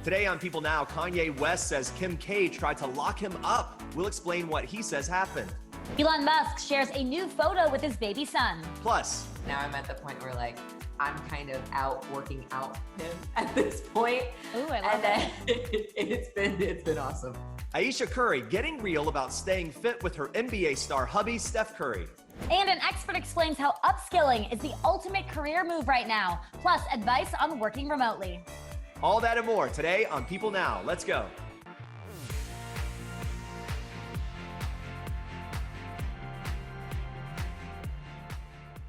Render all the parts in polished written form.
Today on People Now, Kanye West says Kim K tried to lock him up. We'll explain what he says happened. Elon Musk shares a new photo with his baby son. Plus, now I'm at the point where I'm kind of out working out him at this point. Ooh, I love it. It's been awesome. Ayesha Curry getting real about staying fit with her NBA star hubby, Steph Curry. And an expert explains how upskilling is the ultimate career move right now, plus advice on working remotely. All that and more today on People Now. Let's go.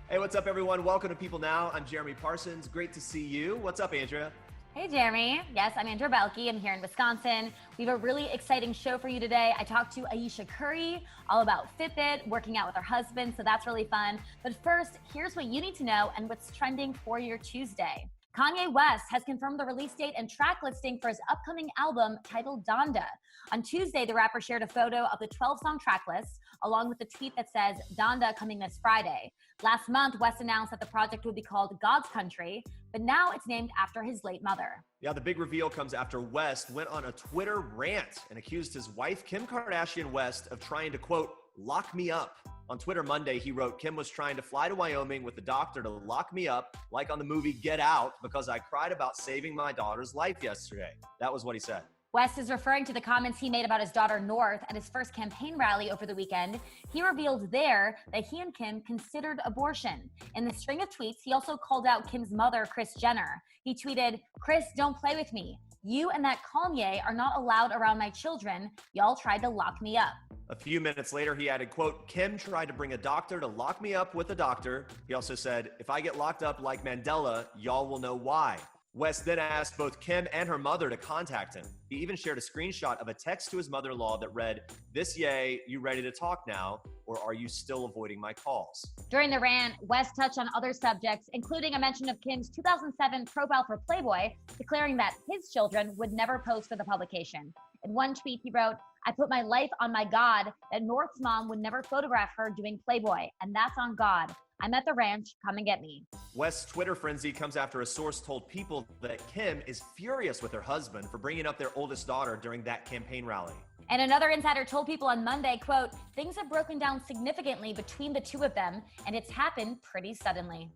Hey, what's up, everyone? Welcome to People Now. I'm Jeremy Parsons. Great to see you. What's up, Andrea? Hey, Jeremy. Yes, I'm Andrea Boehlke. I'm here in Wisconsin. We have a really exciting show for you today. I talked to Ayesha Curry all about Fitbit, working out with her husband, so that's really fun. But first, here's what you need to know and what's trending for your Tuesday. Kanye West has confirmed the release date and track listing for his upcoming album titled Donda. On Tuesday, the rapper shared a photo of the 12-song track list, along with a tweet that says, Donda coming this Friday. Last month, West announced that the project would be called God's Country, but now it's named after his late mother. Yeah, the big reveal comes after West went on a Twitter rant and accused his wife, Kim Kardashian West, of trying to, quote, lock me up. On Twitter Monday, he wrote, Kim was trying to fly to Wyoming with the doctor to lock me up, like on the movie Get Out, because I cried about saving my daughter's life yesterday. That was what he said. West is referring to the comments he made about his daughter North at his first campaign rally over the weekend. He revealed there that he and Kim considered abortion. In the string of tweets, he also called out Kim's mother, Kris Jenner. He tweeted, Kris, don't play with me. You and that Kanye are not allowed around my children. Y'all tried to lock me up. A few minutes later, he added, quote, Kim tried to bring a doctor to lock me up with a doctor. He also said, if I get locked up like Mandela, y'all will know why. West then asked both Kim and her mother to contact him. He even shared a screenshot of a text to his mother-in-law that read, this yay, you ready to talk now, or are you still avoiding my calls? During the rant, West touched on other subjects, including a mention of Kim's 2007 profile for Playboy, declaring that his children would never pose for the publication. In one tweet, he wrote, I put my life on my God that North's mom would never photograph her doing Playboy, and that's on God. I'm at the ranch, come and get me. West's Twitter frenzy comes after a source told People that Kim is furious with her husband for bringing up their oldest daughter during that campaign rally. And another insider told People on Monday, quote, things have broken down significantly between the two of them, and it's happened pretty suddenly.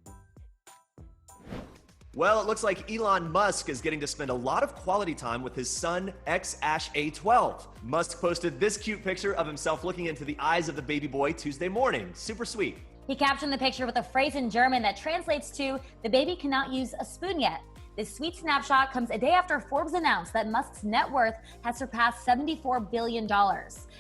Well, it looks like Elon Musk is getting to spend a lot of quality time with his son, X-A12. Musk posted this cute picture of himself looking into the eyes of the baby boy Tuesday morning. Super sweet. He captioned the picture with a phrase in German that translates to, the baby cannot use a spoon yet. This sweet snapshot comes a day after Forbes announced that Musk's net worth has surpassed $74 billion.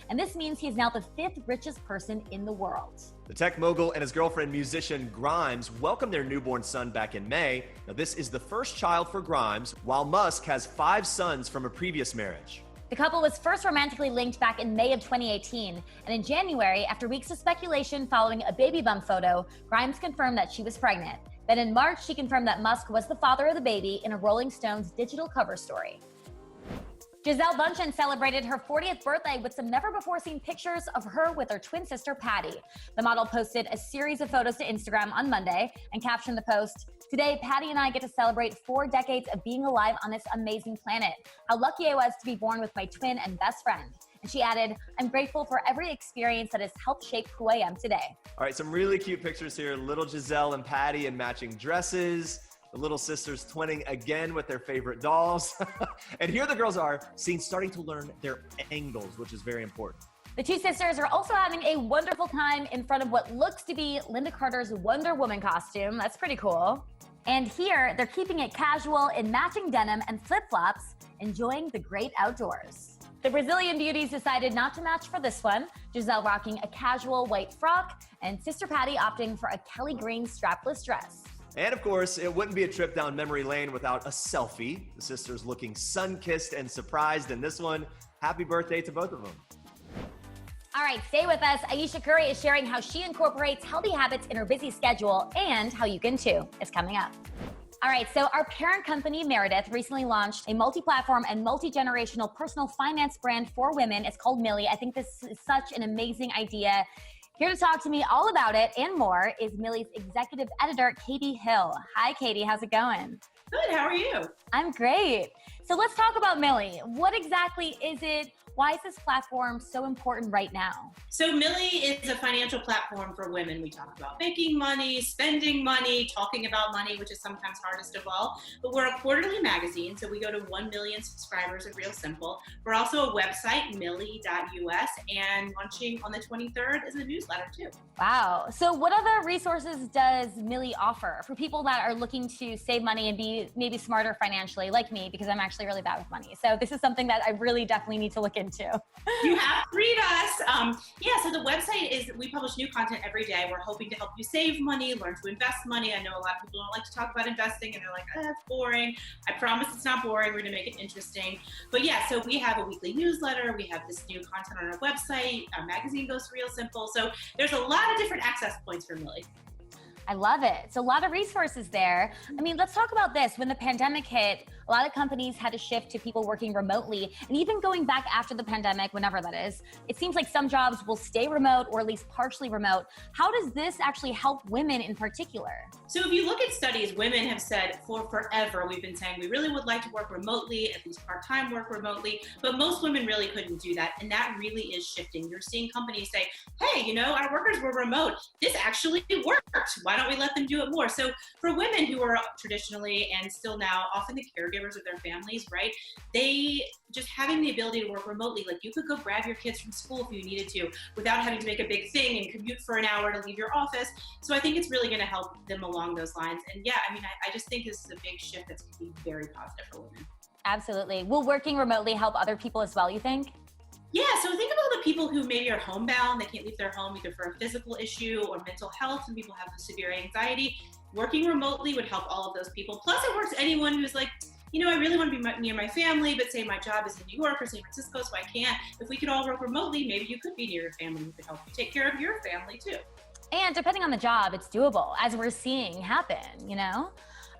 And this means he is now the 5th richest person in the world. The tech mogul and his girlfriend, musician Grimes, welcomed their newborn son back in May. Now, this is the first child for Grimes, while Musk has 5 sons from a previous marriage. The couple was first romantically linked back in May of 2018, and in January, after weeks of speculation following a baby bump photo, Grimes confirmed that she was pregnant. Then in March, she confirmed that Musk was the father of the baby in a Rolling Stones digital cover story. Gisele Bündchen celebrated her 40th birthday with some never-before-seen pictures of her with her twin sister, Patty. The model posted a series of photos to Instagram on Monday and captioned the post, today, Patty and I get to celebrate 4 decades of being alive on this amazing planet. How lucky I was to be born with my twin and best friend. And she added, I'm grateful for every experience that has helped shape who I am today. All right, some really cute pictures here. Little Gisele and Patty in matching dresses. The little sisters twinning again with their favorite dolls. And here the girls are starting to learn their angles, which is very important. The two sisters are also having a wonderful time in front of what looks to be Linda Carter's Wonder Woman costume. That's pretty cool. And here, they're keeping it casual in matching denim and flip-flops, enjoying the great outdoors. The Brazilian beauties decided not to match for this one, Gisele rocking a casual white frock, and Sister Patty opting for a Kelly green strapless dress. And of course, it wouldn't be a trip down memory lane without a selfie. The sisters looking sun-kissed and surprised in this one. Happy birthday to both of them. All right, stay with us. Ayesha Curry is sharing how she incorporates healthy habits in her busy schedule and how you can too. It's coming up. All right, so our parent company, Meredith, recently launched a multi-platform and multi-generational personal finance brand for women. It's called Millie. I think this is such an amazing idea. Here to talk to me all about it and more is Millie's executive editor, Katie Hill. Hi, Katie. How's it going? Good. How are you? I'm great. So let's talk about Millie. What exactly is it? Why is this platform so important right now? So Millie is a financial platform for women. We talk about making money, spending money, talking about money, which is sometimes hardest of all. But we're a quarterly magazine, so we go to 1 million subscribers of Real Simple. We're also a website, millie.us, and launching on the 23rd is a newsletter too. Wow. So what other resources does Millie offer for people that are looking to save money and be maybe smarter financially, like me, because I'm actually really bad with money. So this is something that I really definitely need to look into. You have to read us. So the website is, we publish new content every day. We're hoping to help you save money, learn to invest money. I know a lot of people don't like to talk about investing and they're like, oh, that's boring. I promise it's not boring. We're gonna make it interesting. But yeah, so we have a weekly newsletter. We have this new content on our website. Our magazine goes to Real Simple. So there's a lot of different access points for Millie. I love it. It's a lot of resources there. I mean, let's talk about this. When the pandemic hit, a lot of companies had to shift to people working remotely. And even going back after the pandemic, whenever that is, it seems like some jobs will stay remote or at least partially remote. How does this actually help women in particular? So if you look at studies, women have said for forever, we've been saying we really would like to work remotely, at least part-time work remotely, but most women really couldn't do that. And that really is shifting. You're seeing companies say, hey, you know, our workers were remote. This actually worked. Why don't we let them do it more? So for women who are traditionally and still now often the caregivers of their families, right? They just having the ability to work remotely, like you could go grab your kids from school if you needed to without having to make a big thing and commute for an hour to leave your office. So I think it's really going to help them along those lines. And yeah, I mean, I just think this is a big shift that's going to be very positive for women. Absolutely. Will working remotely help other people as well, you think? Yeah, so think about the people who maybe are homebound, they can't leave their home either for a physical issue or mental health. Some people have severe anxiety. Working remotely would help all of those people. Plus it works anyone who's like, you know, I really want to be near my family, but say my job is in New York or San Francisco, so I can't. If we could all work remotely, maybe you could be near your family. We could help you take care of your family too. And depending on the job, it's doable, as we're seeing happen, you know?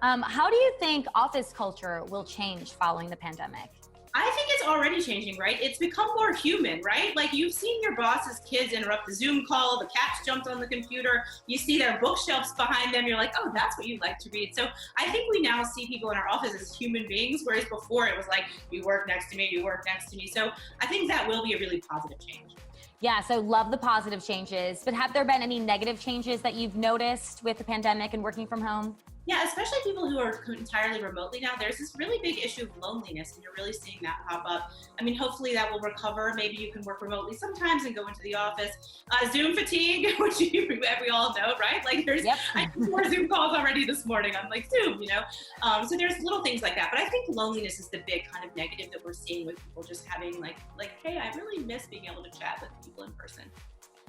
How do you think office culture will change following the pandemic? I think it's already changing, right? It's become more human, right? Like you've seen your boss's kids interrupt the Zoom call, the cats jumped on the computer, you see their bookshelves behind them, you're like, oh, that's what you like to read. So I think we now see people in our office as human beings, whereas before it was like, you work next to me, you work next to me. So I think that will be a really positive change. Yeah, so love the positive changes, but have there been any negative changes that you've noticed with the pandemic and working from home? Yeah, especially people who are entirely remotely now, there's this really big issue of loneliness, and you're really seeing that pop up. I mean, hopefully that will recover. Maybe you can work remotely sometimes and go into the office. Zoom fatigue, which we all know, right? Like I had 4 Zoom calls already this morning on like Zoom, you know? So there's little things like that. But I think loneliness is the big kind of negative that we're seeing with people just having like, hey, I really miss being able to chat with people in person.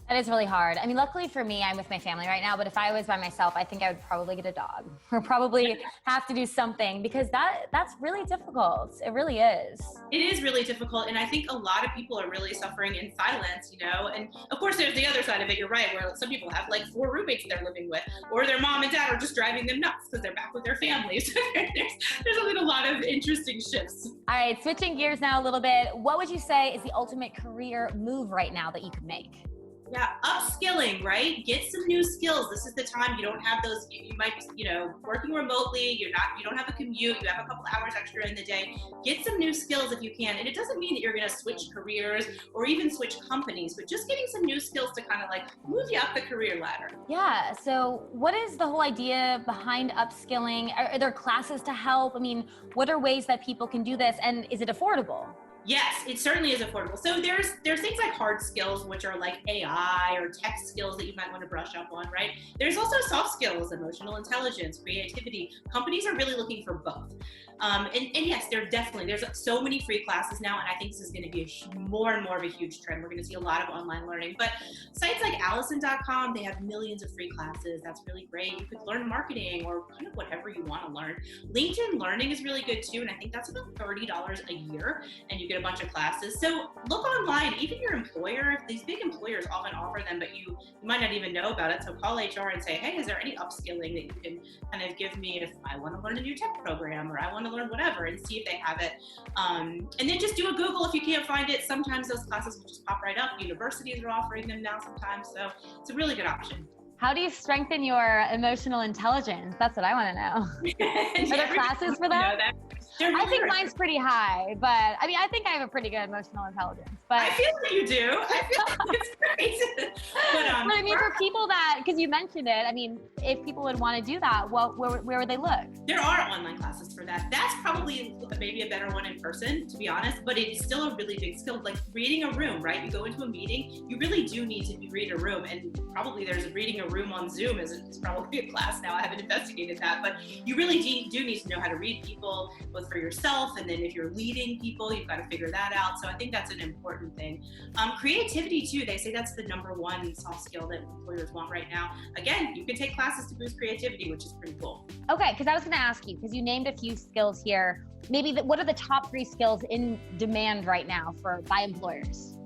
That is really hard. I mean, luckily for me, I'm with my family right now, but if I was by myself, I think I would probably get a dog or probably have to do something because that's really difficult. It really is. It is really difficult. And I think a lot of people are really suffering in silence, you know? And of course, there's the other side of it. You're right, where some people have like 4 roommates they're living with, or their mom and dad are just driving them nuts because they're back with their families. There's a lot of interesting shifts. All right, switching gears now a little bit. What would you say is the ultimate career move right now that you could make? Yeah, upskilling, right? Get some new skills. This is the time you don't have those, you might be, you know, working remotely, you don't have a commute, you have a couple hours extra in the day. Get some new skills if you can. And it doesn't mean that you're gonna switch careers or even switch companies, but just getting some new skills to kind of like move you up the career ladder. Yeah, so what is the whole idea behind upskilling? Are there classes to help? I mean, what are ways that people can do this and is it affordable? Yes, it certainly is affordable. So there's things like hard skills, which are like AI or tech skills that you might want to brush up on, right? There's also soft skills, emotional intelligence, creativity. Companies are really looking for both. And yes, there's so many free classes now, and I think this is going to be more and more of a huge trend. We're going to see a lot of online learning, but sites like Allison.com, they have millions of free classes. That's really great. You could learn marketing or kind of whatever you want to learn. LinkedIn Learning is really good too, and I think that's about $30 a year, and you get a bunch of classes. So look online, even your employer, these big employers often offer them, but you might not even know about it. So call HR and say, hey, is there any upskilling that you can kind of give me if I want to learn a new tech program or I want to learn whatever, and see if they have it. And then just do a Google if you can't find it. Sometimes those classes will just pop right up. Universities are offering them now sometimes. So it's a really good option. How do you strengthen your emotional intelligence? That's what I want to know. Are there classes for that? I think mine's pretty high, but I mean, I think I have a pretty good emotional intelligence. But I feel like you do. I feel like it's great. But I mean, for people that, because you mentioned it, I mean, if people would want to do that, well, where would they look? There are online classes for that. That's probably maybe a better one in person, to be honest, but it's still a really big skill. Like reading a room, right? You go into a meeting, you really do need to read a room, and probably there's reading a room on Zoom is probably a class now. I haven't investigated that, but you really do need to know how to read people, both for yourself, and then if you're leading people, you've got to figure that out. So I think that's an important thing. Creativity too, they say that's the number one soft skill that employers want right now. Again, you can take classes to boost creativity, which is pretty cool. Okay, because I was going to ask you, because you named a few skills here. Maybe what are the top 3 skills in demand right now by employers?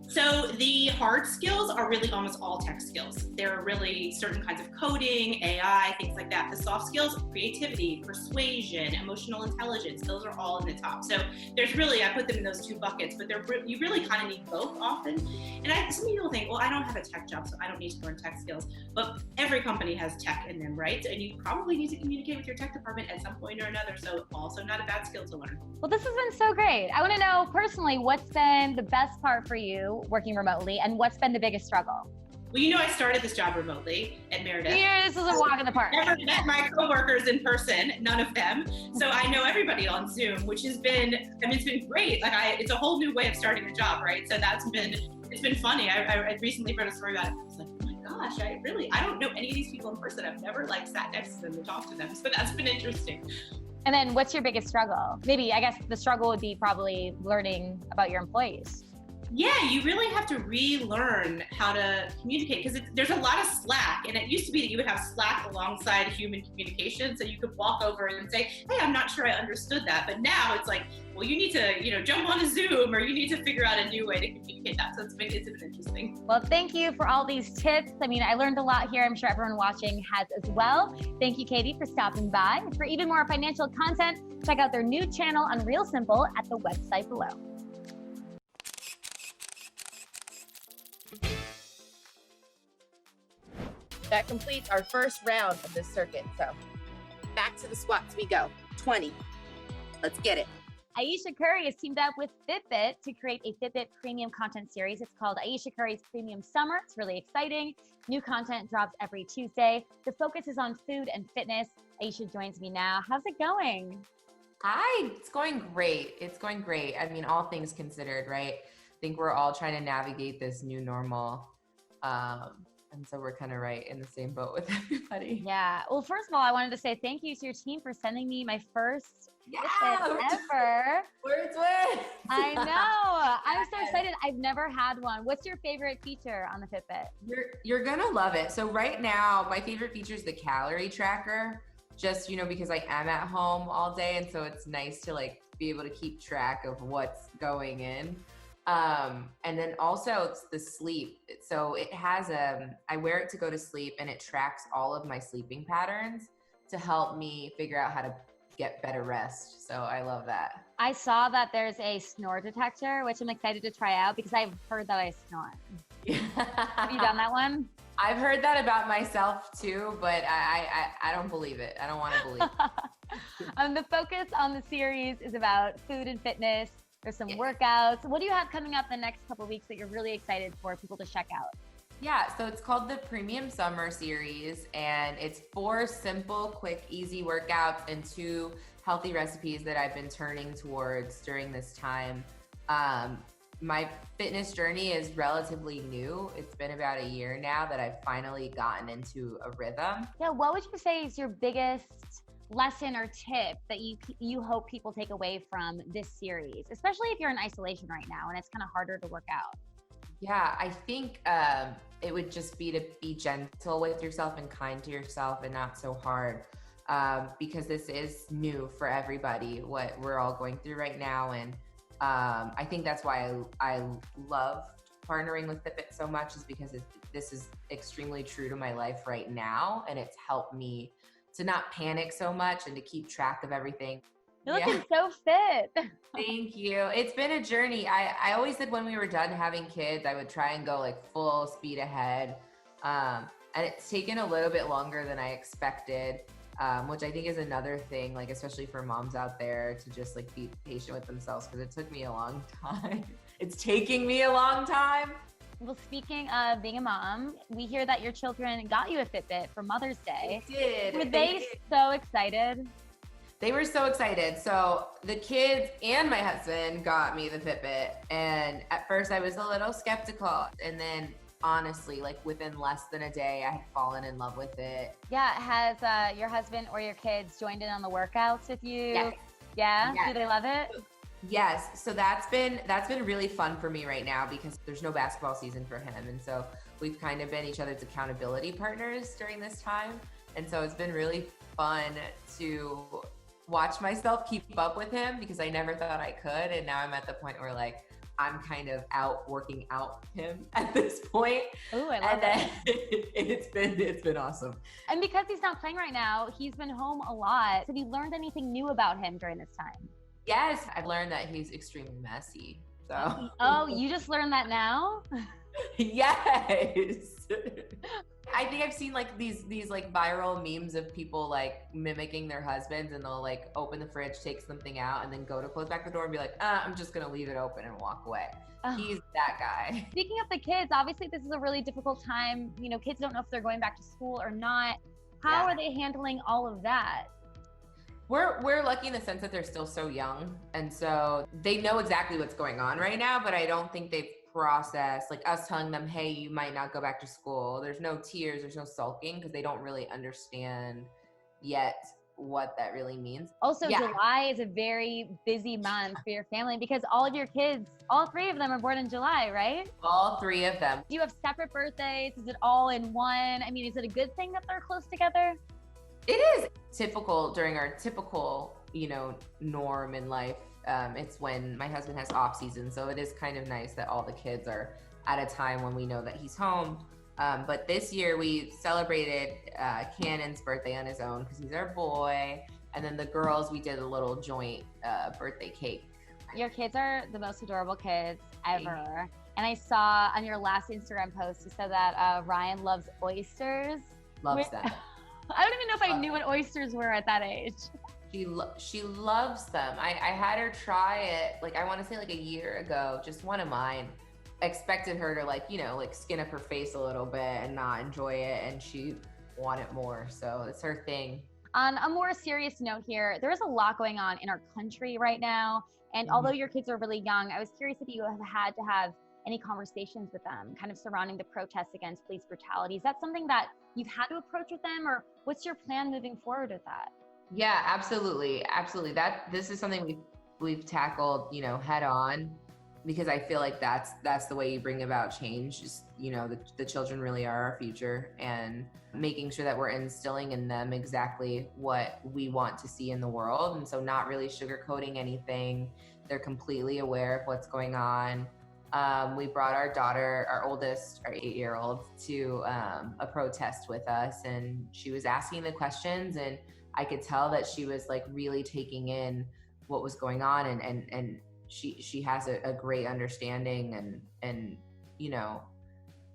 So the hard skills are really almost all tech skills. There are really certain kinds of coding, AI, things like that. The soft skills, creativity, persuasion, emotional intelligence, those are all in the top. So there's really, I put them in those 2 buckets, but you really kind of need both often. And some people think, well, I don't have a tech job, so I don't need to learn tech skills. But every company has tech in them, right? And you probably need to communicate with your tech department at some point or another. So also not a bad skill to learn. Well, this has been so great. I want to know personally, what's been the best part for you working remotely, and what's been the biggest struggle? Well, I started this job remotely at Meredith. Yeah, this is a walk in the park. Never met my coworkers in person, none of them. So I know everybody on Zoom, which has been, it's been great. Like it's a whole new way of starting a job, right? So it's been funny. I recently read a story about it. I was like, oh my gosh, I don't know any of these people in person. I've never sat next to them and talked to them. So that's been interesting. And then what's your biggest struggle? Maybe, I guess the struggle would be probably learning about your employees. Yeah, you really have to relearn how to communicate because there's a lot of Slack, and it used to be that you would have Slack alongside human communication, so you could walk over and say, hey, I'm not sure I understood that, but now it's like, well, you need to, jump on a Zoom, or you need to figure out a new way to communicate that. So it's been interesting. Well, thank you for all these tips. I mean, I learned a lot here. I'm sure everyone watching has as well. Thank you, Katie, for stopping by. For even more financial content, check out their new channel on Real Simple at the website below. That completes our first round of this circuit. So back to the squats we go. 20. Let's get it. Ayesha Curry has teamed up with Fitbit to create a Fitbit premium content series. It's called Ayesha Curry's Premium Summer. It's really exciting. New content drops every Tuesday. The focus is on food and fitness. Ayesha joins me now. How's it going? Hi, it's going great. It's going great. I mean, all things considered, right? I think we're all trying to navigate this new normal. And so we're kind of right in the same boat with everybody. Yeah. Well, first of all, I wanted to say thank you to your team for sending me my first Yeah, ever. Words with. I know. I'm so excited. I've never had one. What's your favorite feature on the Fitbit? You're gonna love it. So right now, my favorite feature is the calorie tracker. Just, because I am at home all day, and so it's nice to be able to keep track of what's going in. And then also it's the sleep. So it has I wear it to go to sleep, and it tracks all of my sleeping patterns to help me figure out how to get better rest. So I love that. I saw that there's a snore detector, which I'm excited to try out because I've heard that I snore. Have you done that one? I've heard that about myself too, but I don't believe it. I don't want to believe it. The focus on the series is about food and fitness. There's some workouts. What do you have coming up the next couple of weeks that you're really excited for people to check out? Yeah, so it's called the Premium Summer Series, and it's 4 simple, quick, easy workouts and 2 healthy recipes that I've been turning towards during this time. My fitness journey is relatively new. It's been about a year now that I've finally gotten into a rhythm. Yeah, what would you say is your biggest lesson or tip that you hope people take away from this series, especially if you're in isolation right now and it's kind of harder to work out? Yeah, I think it would just be to be gentle with yourself and kind to yourself and not so hard, because this is new for everybody, what we're all going through right now. And I think that's why I love partnering with Fitbit so much, is because this is extremely true to my life right now, and it's helped me to not panic so much and to keep track of everything. You're looking so fit. Thank you. It's been a journey. I always said when we were done having kids, I would try and go full speed ahead. And it's taken a little bit longer than I expected. which I think is another thing, like, especially for moms out there to just like be patient with themselves, because it took me a long time. It's taking me a long time. Well, speaking of being a mom, we hear that your children got you a Fitbit for Mother's Day. They did. Were they so excited? They were so excited. So the kids and my husband got me the Fitbit. And at first I was a little skeptical. And then honestly, like within less than a day, I had fallen in love with it. Yeah, has your husband or your kids joined in on the workouts with you? Yes. Yeah? Yes. Do they love it? Yes. So that's been really fun for me right now because there's no basketball season for him. And so we've kind of been each other's accountability partners during this time. And so it's been really fun to watch myself keep up with him because I never thought I could. And now I'm at the point where like, I'm kind of out working out him at this point. Ooh, I love it. It's been awesome. And because he's not playing right now, he's been home a lot. Have you learned anything new about him during this time? Yes, I've learned that he's extremely messy. So. Oh, you just learned that now? Yes. I think I've seen like these like viral memes of people like mimicking their husbands, and they'll like open the fridge, take something out, and then go to close back the door and be like, I'm just gonna leave it open and walk away. Oh. He's that guy. Speaking of the kids, obviously this is a really difficult time. You know, kids don't know if they're going back to school or not. How are they handling all of that? We're lucky in the sense that they're still so young, and so they know exactly what's going on right now, but I don't think they've processed like us telling them, hey, you might not go back to school. There's no tears, there's no sulking, because they don't really understand yet what that really means. Also, July is a very busy month for your family because all of your kids, all three of them are born in July, right? All three of them. Do you have separate birthdays? Is it all in one? I mean, is it a good thing that they're close together? It is typical during our typical, norm in life. It's when my husband has off season. So it is kind of nice that all the kids are at a time when we know that he's home. But this year we celebrated Cannon's birthday on his own because he's our boy. And then the girls, we did a little joint birthday cake. Your kids are the most adorable kids ever. And I saw on your last Instagram post, you said that Ryan loves oysters. Loves them. I don't even know if I knew what oysters were at that age. She loves them. I had her try it, like I want to say like a year ago, just one of mine. Expected her to like skin up her face a little bit and not enjoy it, and she wanted more. So it's her thing. On a more serious note here, there is a lot going on in our country right now. And although your kids are really young, I was curious if you have had to have any conversations with them kind of surrounding the protests against police brutality. Is that something that you've had to approach with them, or what's your plan moving forward with that? Yeah, absolutely. This is something we've tackled, head on, because I feel like that's the way you bring about change. Just, the children really are our future, and making sure that we're instilling in them exactly what we want to see in the world. And so not really sugarcoating anything. They're completely aware of what's going on. We brought our daughter, our oldest, our 8-year-old, to a protest with us, and she was asking the questions, and I could tell that she was like really taking in what was going on, and she has a great understanding, and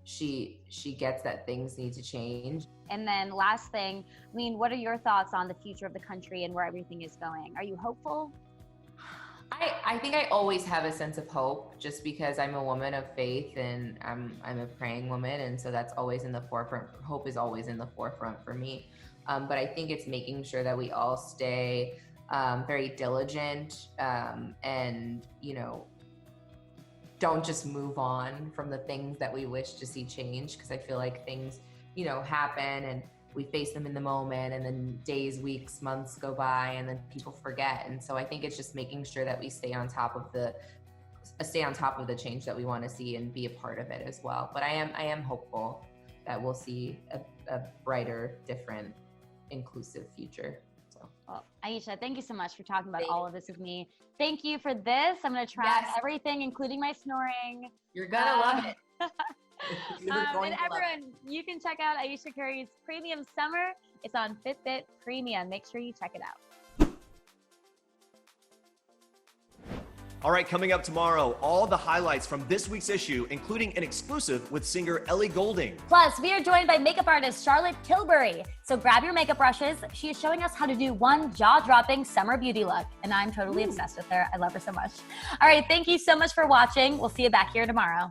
she gets that things need to change. And then last thing, I mean, what are your thoughts on the future of the country and where everything is going? Are you hopeful? I think I always have a sense of hope, just because I'm a woman of faith and I'm a praying woman, and so that's always in the forefront. Hope is always in the forefront for me. But I think it's making sure that we all stay very diligent and don't just move on from the things that we wish to see change, because I feel like things happen and we face them in the moment, and then days, weeks, months go by, and then people forget. And so I think it's just making sure that we stay on top of the change that we want to see and be a part of it as well. But I am hopeful that we'll see a brighter, different, inclusive future. So, well, Ayesha, thank you so much for talking about all of this with me. Thank you for this. I'm going to try everything, including my snoring. You're gonna love it. And everyone, you can check out Ayesha Curry's Premium Summer. It's on Fitbit Premium. Make sure you check it out. All right, coming up tomorrow, all the highlights from this week's issue, including an exclusive with singer Ellie Goulding. Plus, we are joined by makeup artist Charlotte Tilbury. So grab your makeup brushes. She is showing us how to do one jaw-dropping summer beauty look, and I'm totally obsessed with her. I love her so much. All right, thank you so much for watching. We'll see you back here tomorrow.